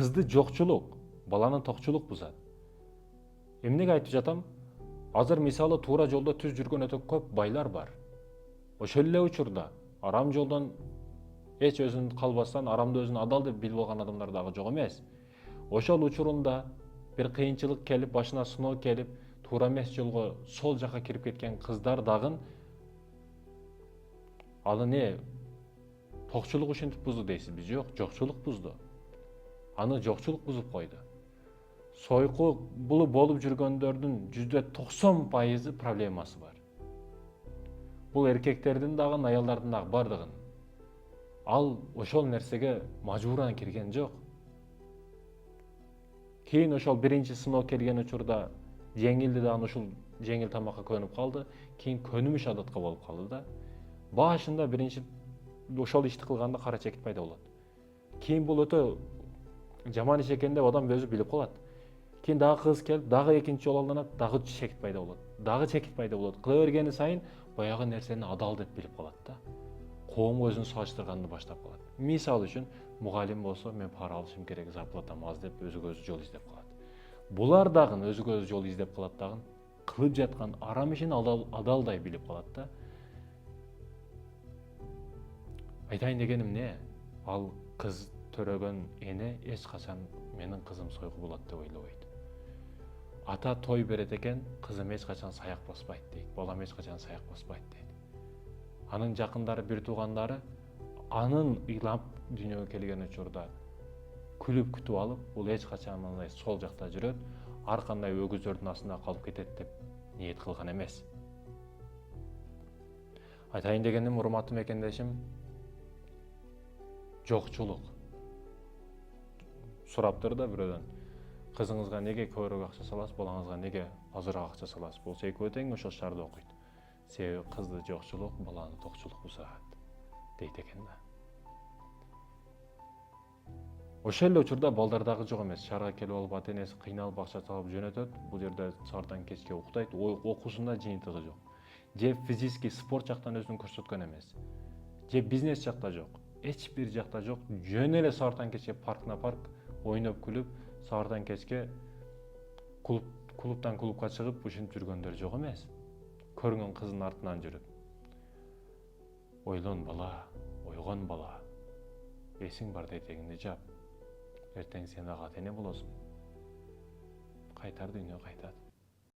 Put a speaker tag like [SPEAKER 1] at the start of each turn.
[SPEAKER 1] Кызды жоқчулук, баланы токчулук бузат. Эмнеге айтып жатам? Азыр мисалы туура жолдо түз жүргөн өтө көп байлар бар. Ошол эле учурда арам жолдон эч өзүн калбастан арамды өзүн адал деп билип алган адамдар дагы жок эмес. Ошол учурунда бир кыйынчылык келип, башына сыноо келип, туура эмес жолго сол жака кирип кеткен кыздар дагы ал эмне токчулук ушинтип бузду дейсизби? Жок, жокчулук бузду. Аны жокчулук бузуп койду. Сойку бул болуп жүргөндөрдүн %90% проблемасы бар. Бул эркектердин дагы, аялдардын дагы бардыгын. Ал ошол нерсеге мажбуран кирген жок. Кийин ошол биринчи сыноо келген учурда жеңилди да, ушул жеңил тамакка көнүп калды. Кийин көнүмүш адатка болуп калды да. Башында биринчи ошол ишти кылганда кара чекит пайда болот. Кийин бул өтө жаман иш экен деп адам өзү билип калат. Кийин дагы кыз келип, дагы экинчи жолу алданат, дагы чекит пайда болот. Дагы чекит пайда болот. Кыла бергени сайын баягы нерсени адал деп билип калат да. Коомго өзүн салыштырганды баштап калат. Мисалы үчүн, мугалим болсо мен пара алышым керек, зарплатам аз деп өзүгө өзү жол издеп калат. Булар дагы өзүгө өзү жол издеп калат дагы. Кылып жаткан арам ишин адалдай билип калат да. Айтайын дегеним эмне? Ал кыз төрөгөн эне эч качан менин кызым сойку болот деп ойлобойт. Ата той берет экен, кызым эч качан саяк баспайт дейт. Балам эч качан саяк баспайт дейт. Анын жакындары, бир туугандары анын ыйлап дүйнөгө келген учурда күлүп күтүп алып, бул эч качан мындай сол жакта жүрөт, ар кандай өгүздөрдүн астында калып кетет деп ниет кылган эмес. Айтайын дегеним, урматтуу мекендешим, жокчулук. Сураптыр да бирөөдөн. Кызыңызга неге көбүрөөк акча саласыз, балаңызга неге азыраак акча саласыз? Болсо экөө тең ошол шаарда окуйт. Себеби кызды жокчулук, баланы токчулук бузат дейт экен да. Ошол эле учурда балдар дагы жок эмес. Шаарга келип алып ата энеси кыйналып акча салып жөнөтөт. Бул жерде саартан кечке уктайт, окуусунда жыйынтыгы жок. Же физический спорт жактан өзүн көрсөткөн эмес. Же бизнес жакта жок. Эч бир жакта жок. Жөн эле саартан кечке парктан парк ойноп күлүп, саартан кечке клубтан клубка чыгып ушинтип жүргөндөр жок эмес. Көргөн кыздын артынан жүрүп. Ойлон бала, ойгон бала. Эсиң барда этегиңди жап. Эртең сен дагы ата эне болосуң. Кайтар дүйнө кайтат.